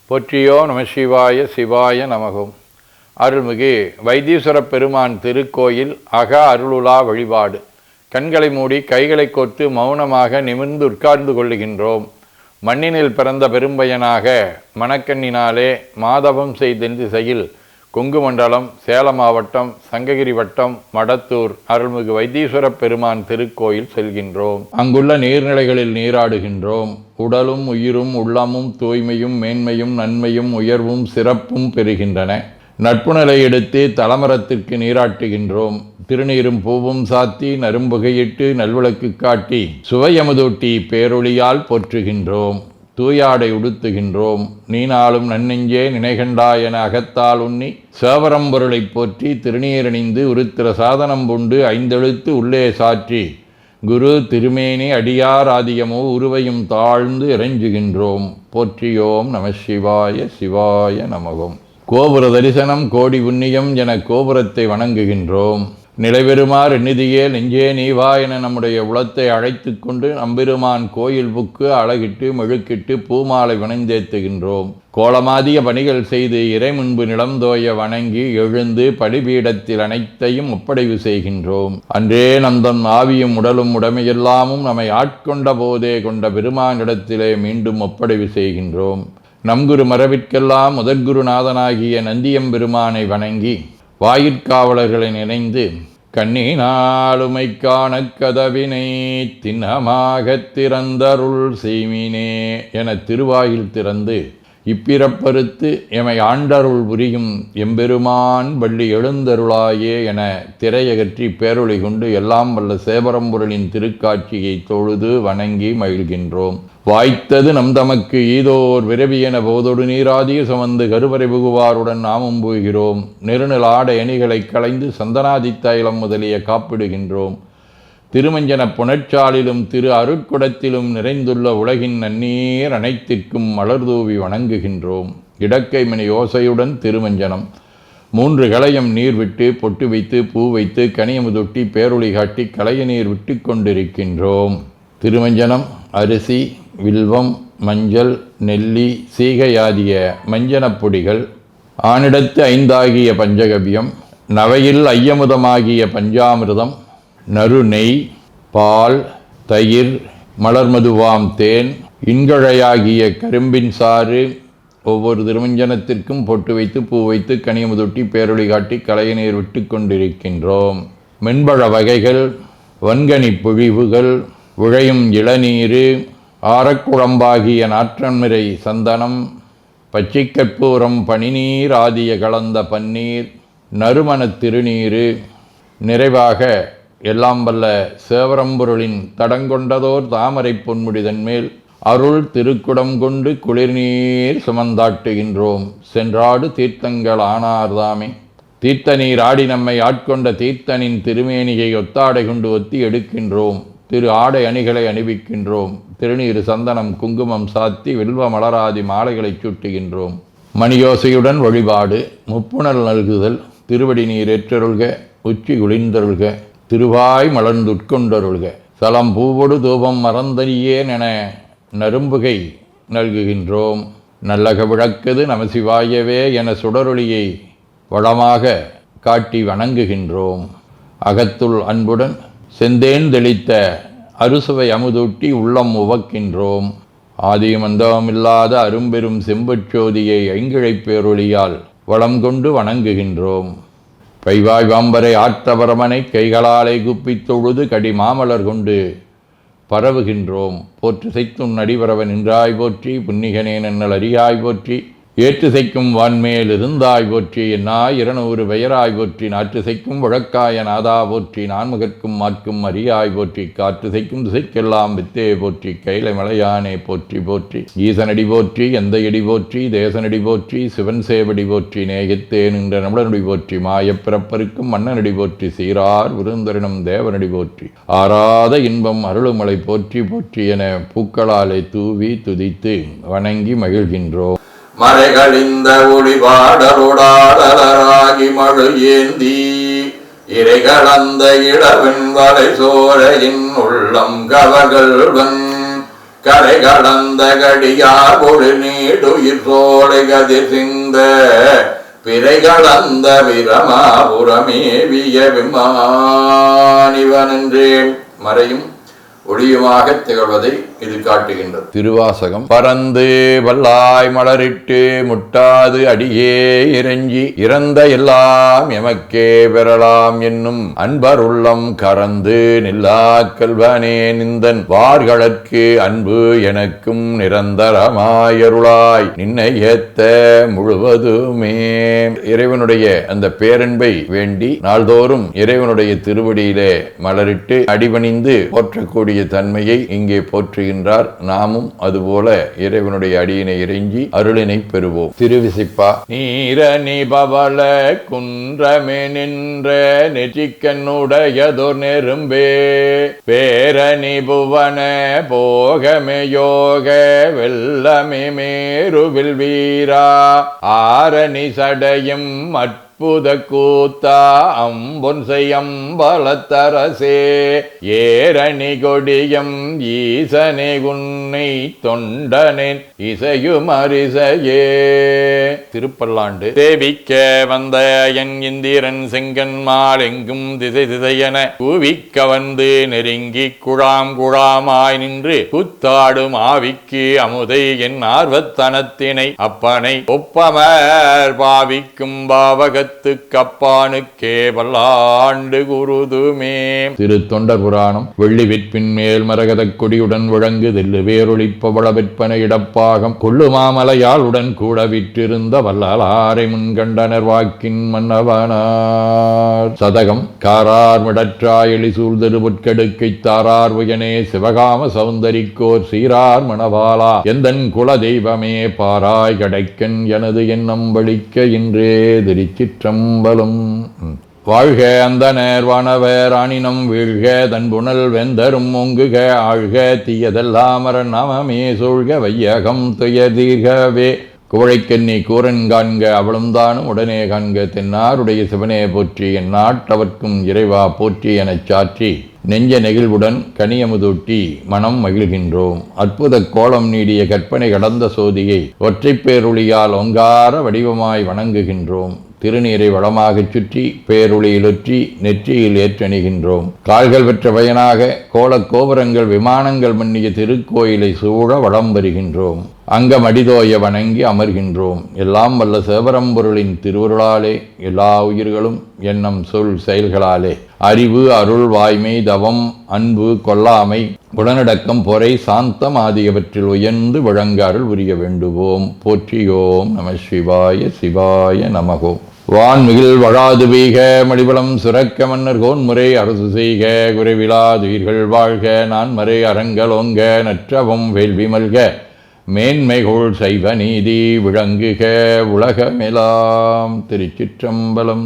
போற்றியோ நம சிவாய சிவாய நமகும். அருள்மிகு வைத்தீஸ்வர பெருமான் திருக்கோயில் அக அருளுலா வழிபாடு. கண்களை மூடி கைகளை கோர்த்து மௌனமாக நிமிர்ந்து உட்கார்ந்து கொள்ளுகின்றோம். மண்ணினில் பிறந்த பெரும்பயனாக மணக்கண்ணினாலே மாதவம் செய்தென் திசையில் கொங்கு மண்டலம், சேலம் மாவட்டம், சங்ககிரி வட்டம், மடத்தூர் அருள்மிகு வைத்தீஸ்வர பெருமான் திருக்கோயில் செல்கின்றோம். அங்குள்ள நீர்நிலைகளில் நீராடுகின்றோம். உடலும் உயிரும் உள்ளமும் தூய்மையும் மேன்மையும் நன்மையும் உயர்வும் சிறப்பும் பெறுகின்றன. நட்புணலை எடுத்து தலமரத்திற்கு நீராட்டுகின்றோம். திருநீரும் பூவும் சாத்தி நரும்புகையிட்டு நல்விளக்கு காட்டி சுவையமுதூட்டி பேரொளியால் போற்றுகின்றோம். தூயாடை உடுத்துகின்றோம். நீனாலும் நன்னெஞ்சே நினைகண்டாய் என அகத்தால் உண்ணி சேவரம்பொருளை போற்றி திருநீரணிந்து உருத்திர சாதனம் பூண்டு ஐந்தெழுத்து உள்ளே சாற்றி குரு திருமேனி அடியார் ஆதியமோ உருவையும் தாழ்ந்து இறைஞ்சுகின்றோம். போற்றியோம் நம சிவாய சிவாய நமகம். கோபுர தரிசனம் கோடி புண்ணியம் என கோபுரத்தை வணங்குகின்றோம். நிலைபெறுமாறு எண்ணிதியே நெஞ்சே நீவா என நம்முடைய உளத்தை அழைத்து கொண்டு நம்பெருமான் கோயில் புக்கு அழகிட்டு மெழுக்கிட்டு பூமாலை வணந்தேத்துகின்றோம். கோலமாதிய பணிகள் செய்து இறை முன்பு நிலந்தோய வணங்கி எழுந்து படிபீடத்தில் அனைத்தையும் ஒப்படைவு செய்கின்றோம். அன்றே நந்தன் ஆவியும் உடலும் உடமையெல்லாமும் நம்மை ஆட்கொண்ட போதே கொண்ட பெருமானிடத்திலே மீண்டும் ஒப்படைவு செய்கின்றோம். நம்குரு மரபிற்கெல்லாம் முதற்குருநாதனாகிய நந்தியம்பெருமானை வணங்கி வாயிற்காவலர்களை நினைந்து கண்ணினாலுமை காண கதவினை திண்ணமாகத் திறந்தருள் செய்மினே என திருவாயில் திறந்து இப்பிறப்பறுத்து எமை ஆண்டருள் புரியும் எம்பெருமான் வள்ளி எழுந்தருளாயே என திரையகற்றி பேரொளி கொண்டு எல்லாம் வல்ல சேவரம்பொருளின் திருக்காட்சியை தொழுது வணங்கி மகிழ்கின்றோம். வாய்த்தது நம் தமக்கு ஈதோர் விரவி என போதொடு நீராதிய சுமந்து கருவறை புகுவாருடன் நாமும் போகிறோம். நெருநில் ஆடை அணிகளை களைந்து சந்தனாதித்தைலம் முதலிய காப்பிடுகின்றோம். திருமஞ்சன புனச்சாலிலும் திரு அருட்குடத்திலும் நிறைந்துள்ள உலகின் நன்னீர் அனைத்திற்கும் மலர்தூவி வணங்குகின்றோம். இடக்கை மணி யோசையுடன் திருமஞ்சனம் 3 களையம் நீர் விட்டு பொட்டு வைத்து பூ வைத்து கனியமுதொட்டி பேரொளி காட்டி களைய நீர் விட்டு கொண்டிருக்கின்றோம். திருமஞ்சனம் அரிசி, வில்வம், மஞ்சள், நெல்லி, சீகையாதிய மஞ்சனப் பொடிகள், ஆனிடத்து 5 ஆகிய பஞ்சகவ்யம், நவையில் ஐயமுதமாகிய பஞ்சாமிர்தம், நறு நெய், பால், தயிர், மலர்மதுவாம் தேன், இன்கழையாகிய கரும்பின் சாறு, ஒவ்வொரு திருமஞ்சனத்திற்கும் பொட்டு வைத்து பூ வைத்து கனியமுதொட்டி பேரொளி காட்டி களைய நீர் விட்டு கொண்டிருக்கின்றோம். மென்பழ வகைகள், வன்கனி பொழிவுகள், விழையும் இளநீர், ஆரக்குழம்பாகிய நாற்றன்மிரை சந்தனம், பச்சை கற்பூரம், பனிநீர் ஆதிய கலந்த பன்னீர், நறுமணத் திருநீர், நிறைவாக எல்லாம் வல்ல சேவரம்பொருளின் தடங்கொண்டதோர் தாமரை பொன்முடிதன் மேல் அருள் திருக்குடம் கொண்டு குளிர்நீர் சுமந்தாட்டுகின்றோம். சென்றாடு தீர்த்தங்கள் ஆனார்தாமே. தீர்த்த நீர் ஆடி நம்மை ஆட்கொண்ட தீர்த்தனின் திருமேனியை ஒத்தாடை கொண்டு ஒத்தி எடுக்கின்றோம். திரு ஆடை அணிகளை அணிவிக்கின்றோம். திருநீர் சந்தனம் குங்குமம் சாத்தி வில்வ மலராதி மாலைகளை சூட்டுகின்றோம். மணியோசையுடன் வழிபாடு. முப்புணல் நல்குதல். திருவடி நீர் ஏற்றருள்க, உச்சி குளிர்ந்தருள்க, திருவாய் மலர்ந்துட்கொண்டருள்க, சலம் பூவொடு தூபம் மறந்தறியேன் என நரும்புகை நல்குகின்றோம். நல்லக விளக்குது நமசிவாயவே என சுடரொளியை வளமாக காட்டி வணங்குகின்றோம். அகத்துள் அன்புடன் செந்தேன் தெளித்த அறுசுவை அமுதூட்டி உள்ளம் உவக்கின்றோம். ஆதியும் அந்தமில்லாத அரும்பெரும் செம்புச்சோதியை ஐங்கிழைப் பேரொளியால் வளம் கொண்டு வணங்குகின்றோம். கைவாய் வாம்பரை ஆற்றவரமனை கைகளாலை குப்பித் தொழுது கடி மாமலர் கொண்டு பரவுகின்றோம். போற்று செய்தும் நடிவரவன் நின்றாய் போற்றி, புன்னிகனே நன்னல் அறியாய் போற்றி, ஏற்று செய்க்கும் வான்மேல் இருந்தாய் போற்றி, என்னாய் 200 பெயராய் போற்றி, நாற்று செய்க்கும் வழக்காய நாதா போற்றி, நான்முகற்கும் மாற்கும் அறியாய் போற்றி, காற்று செய்க்கும் திசைக்கெல்லாம் வித்தே போற்றி, கைலை மலையானே போற்றி போற்றி, ஈசனடி போற்றி, எந்தையடி போற்றி, தேசனடி போற்றி, சிவன் சேவடி போற்றி, நேயத்தே நின்ற நம்மளனடி போற்றி, மாயப்பிறப்பருக்கும் மன்னனடி போற்றி, சீரார் விருந்தரினம் தேவனடி போற்றி, ஆராத இன்பம் அருளுமலை போற்றி போற்றி என பூக்களாலே தூவி துதித்து வணங்கி மகிழ்கின்றோம். மறைகளிந்த ஒளிபாடருடாடலராகி மழு ஏந்தி இறைகளந்த இளவன் வரை சோரையின் உள்ளம் கவகள்வன் கரை கடந்த கடியார் பொழு நீடுயிர் சோலை கதிர் சிந்த பிறை கடந்த பிரமாபுரமேவிய விமானிவனென்றே மறையும் ஒளியுமாக திகழ்வதை இது காட்டுகின்றது. திருவாசகம். பறந்து வல்லாய் மலரிட்டு முட்டாது அடியே இறைஞ்சி இறந்த எல்லாம் எமக்கே பெறலாம் என்னும் அன்பர் உள்ளம் கறந்து நில்லா கல்வனே நிந்தன் வார்களற்கு அன்பு எனக்கும் நிரந்தரமாயருளாய் நின்னை ஏத்த முழுவதுமே. இறைவனுடைய அந்த பேரன்பை வேண்டி நாள்தோறும் இறைவனுடைய திருவடியிலே மலரிட்டு அடிபணிந்து போற்றக்கூடிய தன்மையை இங்கே போற்றுகின்றார். நாமும் அதுபோல இறைவனுடைய அடியினை இறைஞ்சி அருளினை பெறுவோம். திருவிசிப்பா. நீரணி பவள குன்றமே நின்ற நெற்றிக்கண்ணுடையதோர் நெரும்பே பேரணி புவன போகமே யோக வெல்லமே மேருவில் வீரா ஆரணி சடையும் புத கூத்தா அம்பொன் செய்யம்பலத்தரசே ஏரணி கொடியம் ஈசனே உன்னை தொண்டனேன் இசையும் அரிசையே. திருப்பல்லாண்டு. தேவிக்க வந்த என் இந்திரன் செங்கன்மால் எங்கும் திசை திசையென கூவிக்க வந்து நெருங்கி குழாம் குழாமாய் நின்று கூத்தாடும் ஆவிக்கு அமுதை என் ஆர்வத்தனத்தினை அப்பனை ஒப்பமர் பாவிக்கும் பாவக கப்பானுக்கே பல்லாண்டு குருதுமே. திரு தொண்டர் புராணம். வெள்ளி விற்பின் மேல் மரகத கொடியுடன் விளங்கு தெல்லு வேரொழிப்பவள விற்பனை இடப்பாகம் கொள்ளு மாமலையாளுடன் கூட விற்றிருந்த வல்லாரை முன்கண்டனர் வாக்கின் மன்னவனார். சதகம். காரார் மிடற்றாய் எளிசூழ் திருபுட்கெடுக்கை தாரார் உயனே சிவகாம சௌந்தரிக்கோர் சீரார் மணவாளா எந்தன் குல தெய்வமே பாராய் கிடைக்கன் எனது எண்ணம் வலிக்க இன்றே திருச்சி ம்பலம். வாழ்க அந்தனர் வானவர் ஆனினம் வீழ்க தன்புணல் வெந்தரும் ஒங்குக ஆழ்க தீயதெல்லாம் அரண் நாமமே சூழ்க வையகம் துயதீர்கவே குவழைக்கண்ணி கூரன் காண்க அவளும் தானும் உடனே காண்க தென்னாருடைய சிவனே போற்றி என் நாட்டவர்க்கும் இறைவா போற்றி எனச் சாற்றி நெஞ்ச நெகிழ்வுடன் கனியமுதூட்டி மனம் மகிழ்கின்றோம். அற்புத கோலம் நீடிய கற்பனை கடந்த சோதியை ஒற்றைப் பேருளியால் ஒங்கார வடிவமாய் வணங்குகின்றோம். திருநீரை வளமாகச் சுற்றி பேருளியிலொற்றி நெற்றியில் ஏற்றணிகின்றோம். கால்கள் பெற்ற பயனாக கோலக் கோபுரங்கள் விமானங்கள் மன்னிய திருக்கோயிலை சூழ வளம் வருகின்றோம். அங்கமடிதோய வணங்கி அமர்கின்றோம். எல்லாம் வல்ல சிவபரம்பொருளின் திருவருளாலே எல்லா உயிர்களும் எண்ணம் சொல் செயல்களாலே அறிவு அருள் வாய்மை தவம் அன்பு கொல்லாமை உடனடக்கம் பொறை சாந்தம் ஆகியவற்றில் உயர்ந்து வழங்க அருள் புரிய வேண்டுவோம். போற்றியோம் நம சிவாய சிவாய நமகோம். வான்மிகில் வழாது வீக மடிபலம் சுரக்க மன்னர் கோன்முறை அரசு செய்க குறைவிலாதுயிர்கள் வாழ்க நான் மறை அரங்கலோங்க நற்றவம் வேள்வி மல்க மேன்மைகோள் சைவ நீதி விளங்குக உலகமெலாம். திருச்சிற்றம்பலம்.